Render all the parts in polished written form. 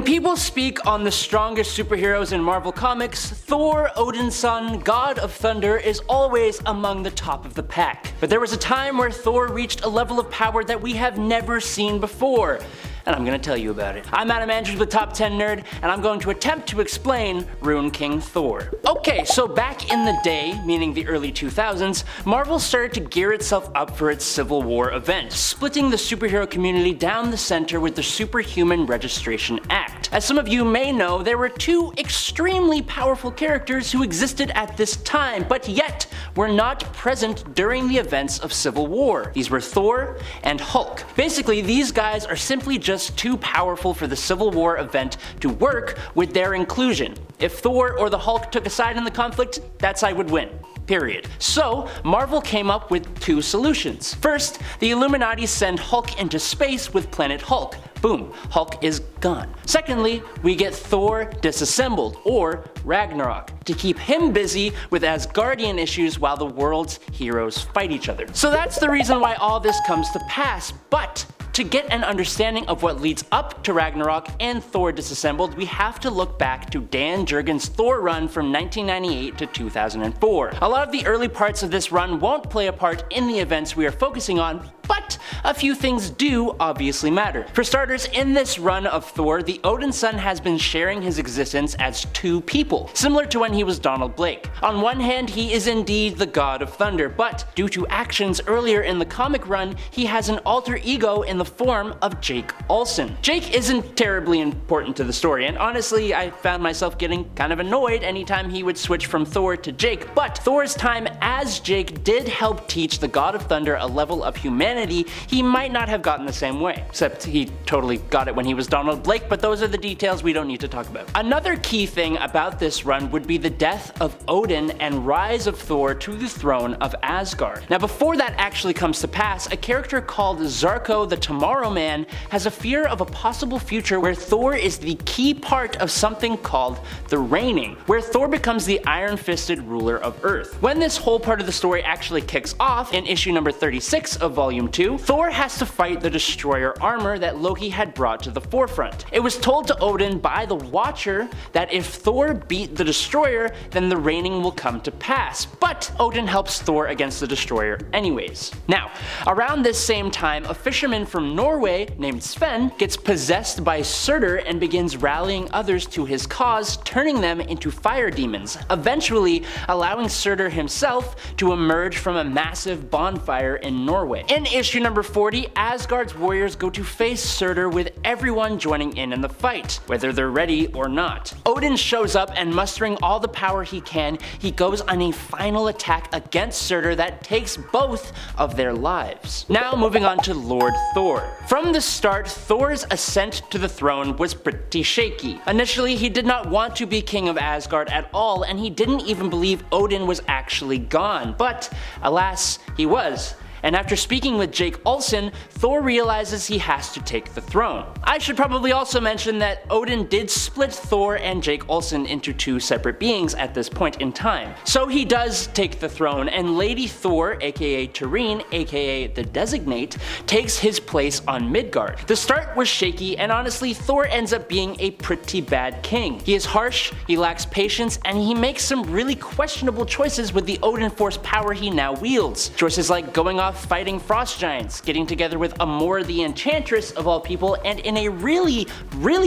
people speak on the strongest superheroes in Marvel Comics, Thor, Odin's son, God of Thunder, is always among the top of the pack. But there was a time where Thor reached a level of power that we have never seen before, and I'm gonna tell you about it. I'm Adam Andrews with Top 10 Nerd, and I'm going to attempt to explain Rune King Thor. Okay, so back in the day, meaning the early 2000s, Marvel started to gear itself up for its Civil War event, splitting the superhero community down the center with the Superhuman Registration Act. As some of you may know, there were two extremely powerful characters who existed at this time, but yet were not present during the events of Civil War. These were Thor and Hulk. Basically, these guys are simply just too powerful for the Civil War event to work with their inclusion. If Thor or the Hulk took a side in the conflict, that side would win. Period. So, Marvel came up with two solutions. First, the Illuminati send Hulk into space with Planet Hulk. Boom, Hulk is gone. Secondly, we get Thor disassembled, or Ragnarok, to keep him busy with Asgardian issues while the world's heroes fight each other. So that's the reason why all this comes to pass, but to get an understanding of what leads up to Ragnarok and Thor Disassembled, we have to look back to Dan Jurgens' Thor run from 1998 to 2004. A lot of the early parts of this run won't play a part in the events we are focusing on, but a few things do obviously matter. For starters, in this run of Thor, the Odin son has been sharing his existence as two people, similar to when he was Donald Blake. On one hand, he is indeed the God of Thunder, but due to actions earlier in the comic run, he has an alter ego in the form of Jake Olsen. Jake isn't terribly important to the story, and honestly, I found myself getting kind of annoyed anytime he would switch from Thor to Jake, but Thor's time as Jake did help teach the God of Thunder a level of humanity he might not have gotten the same way. Except he totally got it when he was Donald Blake, but those are the details we don't need to talk about. Another key thing about this run would be the death of Odin and rise of Thor to the throne of Asgard. Now before that actually comes to pass, a character called Zarko the Tomorrow Man has a fear of a possible future where Thor is the key part of something called the Reigning, where Thor becomes the iron-fisted ruler of Earth. When this whole part of the story actually kicks off in issue number 36 of Volume 2, Thor has to fight the Destroyer armor that Loki had brought to the forefront. It was told to Odin by the Watcher that if Thor beat the Destroyer, then the Reigning will come to pass, but Odin helps Thor against the Destroyer anyways. Now, around this same time, a fisherman from Norway named Sven gets possessed by Surtur and begins rallying others to his cause, turning them into fire demons, eventually allowing Surtur himself to emerge from a massive bonfire in Norway. In issue number 40, Asgard's warriors go to face Surtur with everyone joining in the fight, whether they're ready or not. Odin shows up and mustering all the power he can, he goes on a final attack against Surtur that takes both of their lives. Now moving on to Lord Thor. From the start, Thor's ascent to the throne was pretty shaky. Initially, he did not want to be king of Asgard at all, and he didn't even believe Odin was actually gone, but alas, he was. And after speaking with Jake Olsen, Thor realizes he has to take the throne. I should probably also mention that Odin did split Thor and Jake Olsen into two separate beings at this point in time. So he does take the throne, and Lady Thor, aka Tyreen, aka the Designate, takes his place on Midgard. The start was shaky, and honestly, Thor ends up being a pretty bad king. He is harsh, he lacks patience, and he makes some really questionable choices with the Odin Force power he now wields. Choices like going off fighting frost giants, getting together with Amor the Enchantress of all people, and in a really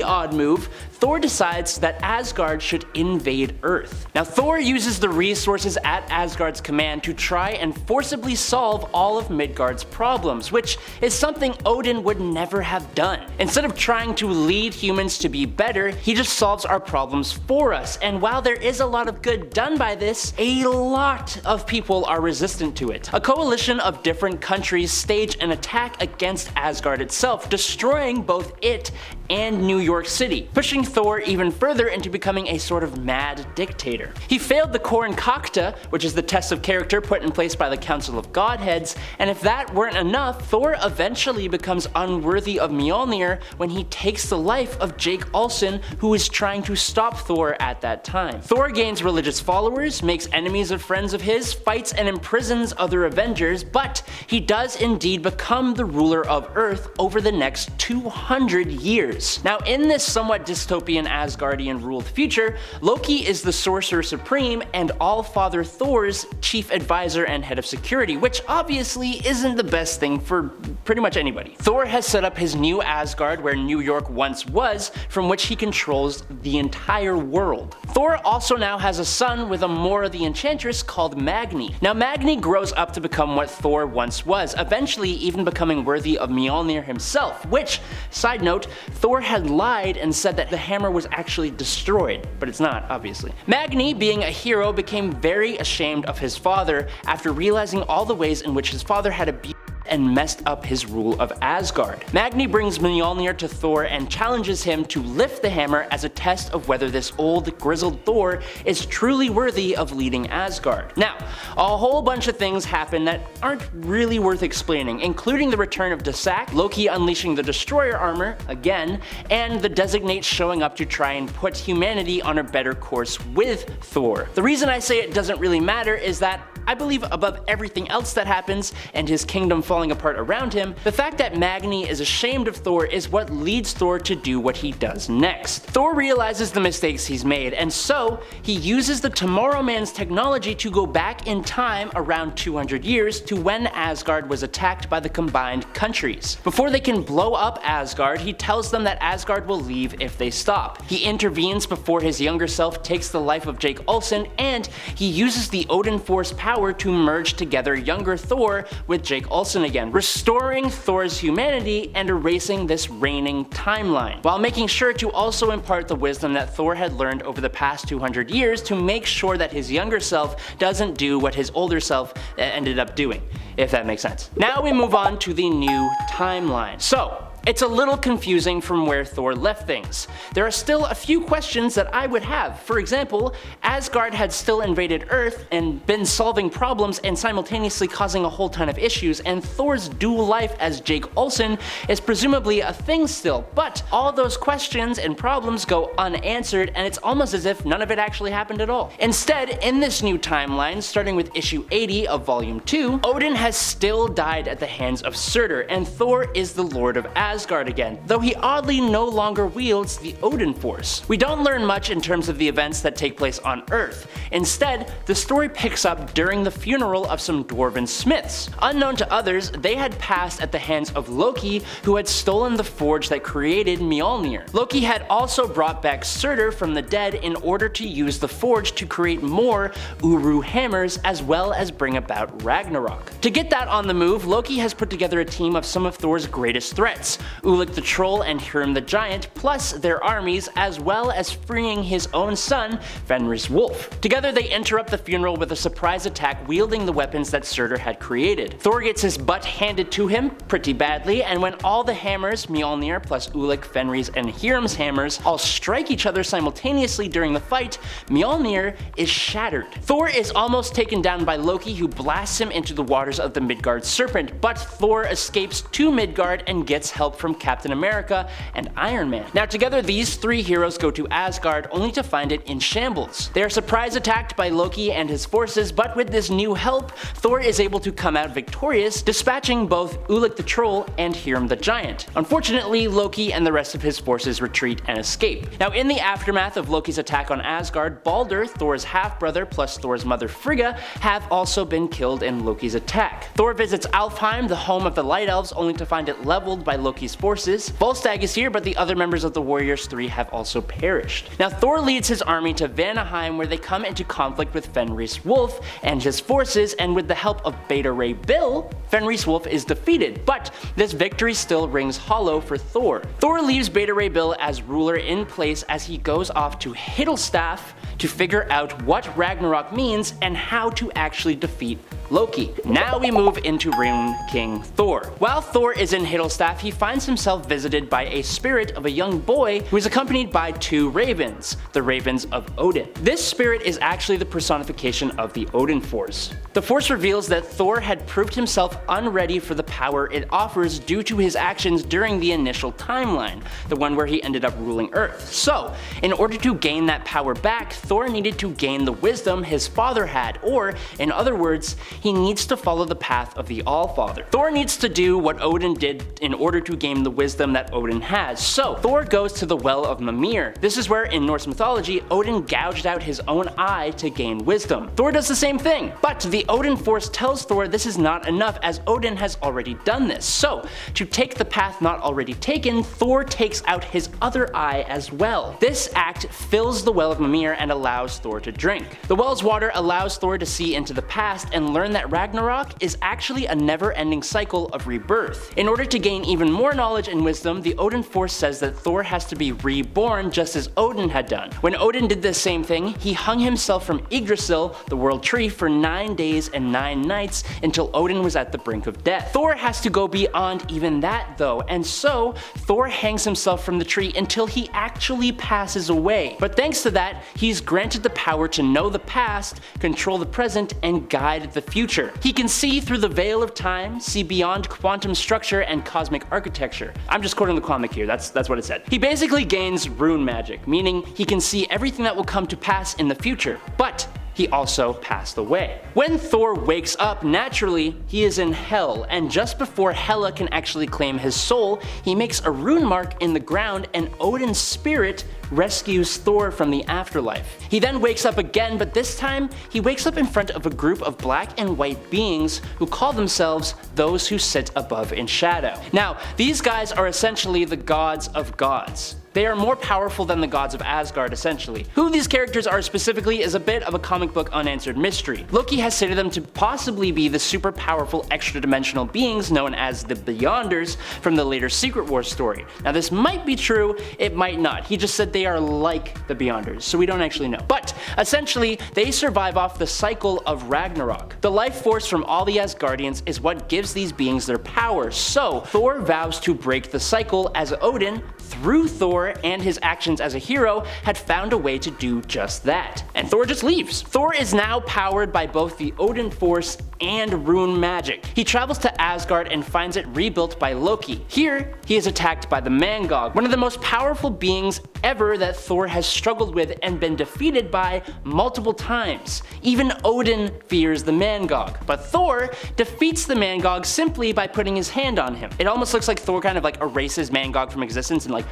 odd move, Thor decides that Asgard should invade Earth. Now Thor uses the resources at Asgard's command to try and forcibly solve all of Midgard's problems, which is something Odin would never have done. Instead of trying to lead humans to be better, he just solves our problems for us, and while there is a lot of good done by this, a lot of people are resistant to it. A coalition of different countries stage an attack against Asgard itself, destroying both it and New York City, pushing Thor even further into becoming a sort of mad dictator. He failed the Korenkakta, which is the test of character put in place by the Council of Godheads, and if that weren't enough, Thor eventually becomes unworthy of Mjolnir when he takes the life of Jake Olsen, who is trying to stop Thor at that time. Thor gains religious followers, makes enemies of friends of his, fights and imprisons other Avengers, but he does indeed become the ruler of Earth over the next 200 years. years. Now in this somewhat dystopian Asgardian ruled future, Loki is the Sorcerer Supreme and All-Father Thor's chief advisor and head of security, which obviously isn't the best thing for pretty much anybody. Thor has set up his new Asgard where New York once was, from which he controls the entire world. Thor also now has a son with Amora the Enchantress called Magni. Now Magni grows up to become what Thor once was, eventually even becoming worthy of Mjolnir himself, which, side note, Thor had lied and said that the hammer was actually destroyed, but it's not, obviously. Magni, being a hero, became very ashamed of his father after realizing all the ways in which his father had abused and messed up his rule of Asgard. Magni brings Mjolnir to Thor and challenges him to lift the hammer as a test of whether this old, grizzled Thor is truly worthy of leading Asgard. Now, a whole bunch of things happen that aren't really worth explaining, including the return of Desak, Loki unleashing the Destroyer armor, again, and the Designates showing up to try and put humanity on a better course with Thor. The reason I say it doesn't really matter is that I believe above everything else that happens, and his kingdom falling apart around him, the fact that Magni is ashamed of Thor is what leads Thor to do what he does next. Thor realizes the mistakes he's made, and so he uses the Tomorrow Man's technology to go back in time around 200 years to when Asgard was attacked by the combined countries. Before they can blow up Asgard, he tells them that Asgard will leave if they stop. He intervenes before his younger self takes the life of Jake Olsen, and he uses the Odin Force power to merge together younger Thor with Jake Olsen again, restoring Thor's humanity and erasing this reigning timeline, while making sure to also impart the wisdom that Thor had learned over the past 200 years to make sure that his younger self doesn't do what his older self ended up doing, if that makes sense. Now we move on to the new timeline. So, it's a little confusing from where Thor left things. There are still a few questions that I would have. For example, Asgard had still invaded Earth and been solving problems and simultaneously causing a whole ton of issues, and Thor's dual life as Jake Olsen is presumably a thing still, but all those questions and problems go unanswered, and it's almost as if none of it actually happened at all. Instead, in this new timeline, starting with issue 80 of volume 2, Odin has still died at the hands of Surtur, and Thor is the Lord of Asgard again, though he oddly no longer wields the Odin Force. We don't learn much in terms of the events that take place on Earth. Instead, the story picks up during the funeral of some dwarven smiths. Unknown to others, they had passed at the hands of Loki, who had stolen the forge that created Mjolnir. Loki had also brought back Surtur from the dead in order to use the forge to create more Uru hammers, as well as bring about Ragnarok. To get that on the move, Loki has put together a team of some of Thor's greatest threats, Ulik the Troll and Hyrm the Giant, plus their armies, as well as freeing his own son, Fenris Wolf. Together they interrupt the funeral with a surprise attack wielding the weapons that Surtur had created. Thor gets his butt handed to him pretty badly, and when all the hammers, Mjolnir plus Ulik, Fenris, and Hyrm's hammers, all strike each other simultaneously during the fight, Mjolnir is shattered. Thor is almost taken down by Loki, who blasts him into the waters of the Midgard Serpent, but Thor escapes to Midgard and gets help from Captain America and Iron Man. Now together these three heroes go to Asgard only to find it in shambles. They are surprise attacked by Loki and his forces, but with this new help, Thor is able to come out victorious, dispatching both Ulik the Troll and Hyrm the Giant. Unfortunately, Loki and the rest of his forces retreat and escape. Now in the aftermath of Loki's attack on Asgard, Baldur, Thor's half-brother plus Thor's mother Frigga, have also been killed in Loki's attack. Thor visits Alfheim, the home of the Light Elves, only to find it leveled by Loki's forces. Volstagg is here, but the other members of the Warriors 3 have also perished. Now Thor leads his army to Vanaheim, where they come into conflict with Fenris Wolf and his forces, and with the help of Beta Ray Bill, Fenris Wolf is defeated, but this victory still rings hollow for Thor. Thor leaves Beta Ray Bill as ruler in place as he goes off to Hiddlestaff to figure out what Ragnarok means and how to actually defeat Loki. Now we move into Rune King Thor. While Thor is in Hiddlestaff, he finds himself visited by a spirit of a young boy who is accompanied by two ravens, the ravens of Odin. This spirit is actually the personification of the Odin Force. The Force reveals that Thor had proved himself unready for the power it offers due to his actions during the initial timeline, the one where he ended up ruling Earth. So, in order to gain that power back, Thor needed to gain the wisdom his father had, or, in other words, he needs to follow the path of the Allfather. Thor needs to do what Odin did in order to gain the wisdom that Odin has. So Thor goes to the Well of Mimir. This is where, in Norse mythology, Odin gouged out his own eye to gain wisdom. Thor does the same thing, but the Odin Force tells Thor this is not enough, as Odin has already done this. So to take the path not already taken, Thor takes out his other eye as well. This act fills the Well of Mimir and allows Thor to drink. The well's water allows Thor to see into the past and learn that Ragnarok is actually a never-ending cycle of rebirth. In order to gain even more knowledge and wisdom, the Odin Force says that Thor has to be reborn just as Odin had done. When Odin did the same thing, he hung himself from Yggdrasil, the world tree, for 9 days and 9 nights until Odin was at the brink of death. Thor has to go beyond even that though, and so Thor hangs himself from the tree until he actually passes away. But thanks to that, he's granted the power to know the past, control the present, and guide the future. He can see through the veil of time, see beyond quantum structure and cosmic architecture. I'm just quoting the comic here, that's what it said. He basically gains rune magic, meaning he can see everything that will come to pass in the future, but he also passed away. When Thor wakes up, naturally, he is in Hell, and just before Hela can actually claim his soul, he makes a rune mark in the ground and Odin's spirit rescues Thor from the afterlife. He then wakes up again, but this time, he wakes up in front of a group of black and white beings who call themselves those who sit above in shadow. Now, these guys are essentially the gods of gods. They are more powerful than the gods of Asgard, essentially. Who these characters are specifically is a bit of a comic book unanswered mystery. Loki has stated them to possibly be the super powerful extra-dimensional beings known as the Beyonders from the later Secret Wars story. Now this might be true, it might not. He just said they are like the Beyonders, so we don't actually know. But essentially, they survive off the cycle of Ragnarok. The life force from all the Asgardians is what gives these beings their power, so Thor vows to break the cycle as Odin, through Thor and his actions as a hero, had found a way to do just that. And Thor just leaves. Thor is now powered by both the Odin Force and rune magic. He travels to Asgard and finds it rebuilt by Loki. Here, he is attacked by the Mangog, one of the most powerful beings ever that Thor has struggled with and been defeated by multiple times. Even Odin fears the Mangog, but Thor defeats the Mangog simply by putting his hand on him. It almost looks like Thor kind of like erases Mangog from existence and like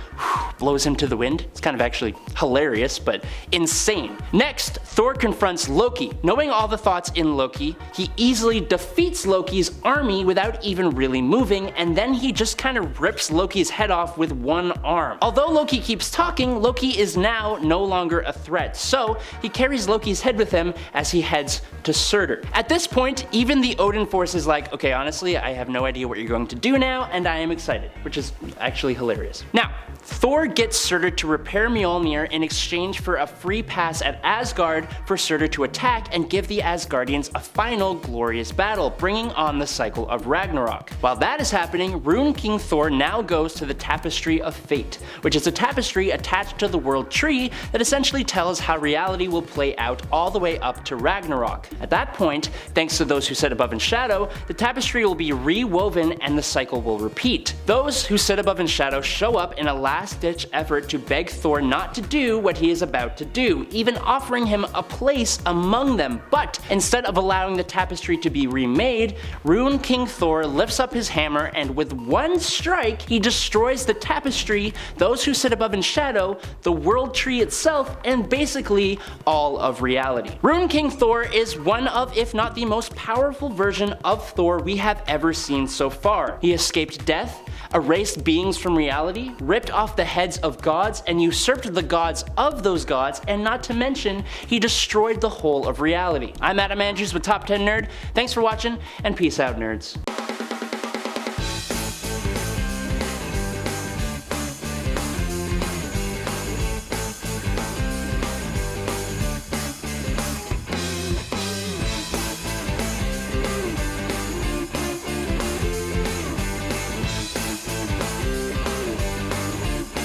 blows him to the wind. It's kind of actually hilarious, but insane. Next, Thor confronts Loki. Knowing all the thoughts in Loki, he easily defeats Loki's army without even really moving, and then he just kind of rips Loki's head off with one arm. Although Loki keeps talking, Loki is now no longer a threat, so he carries Loki's head with him as he heads to Surtur. At this point, even the Odin Force is like, okay, honestly, I have no idea what you're going to do now, and I am excited, which is actually hilarious. Now, Thor gets Surtur to repair Mjolnir in exchange for a free pass at Asgard for Surtur to attack and give the Asgardians a final glorious battle, bringing on the cycle of Ragnarok. While that is happening, Rune King Thor now goes to the Tapestry of Fate, which is a tapestry attached to the World Tree that essentially tells how reality will play out all the way up to Ragnarok. At that point, thanks to those who sit above in shadow, the tapestry will be rewoven and the cycle will repeat. Those who sit above in shadow show up in a last-ditch effort to beg Thor not to do what he is about to do, even offering him a place among them. But instead of allowing the tapestry to be remade, Rune King Thor lifts up his hammer and with one strike, he destroys the tapestry, those who sit above in shadow, the world tree itself, and basically all of reality. Rune King Thor is one of, if not the most powerful version of Thor we have ever seen so far. He escaped death, erased beings from reality, ripped off the heads of gods, and usurped the gods of those gods, and not to mention, he destroyed the whole of reality. I'm Adam Andrews with Top 10 Nerd. Thanks for watching, and peace out, nerds.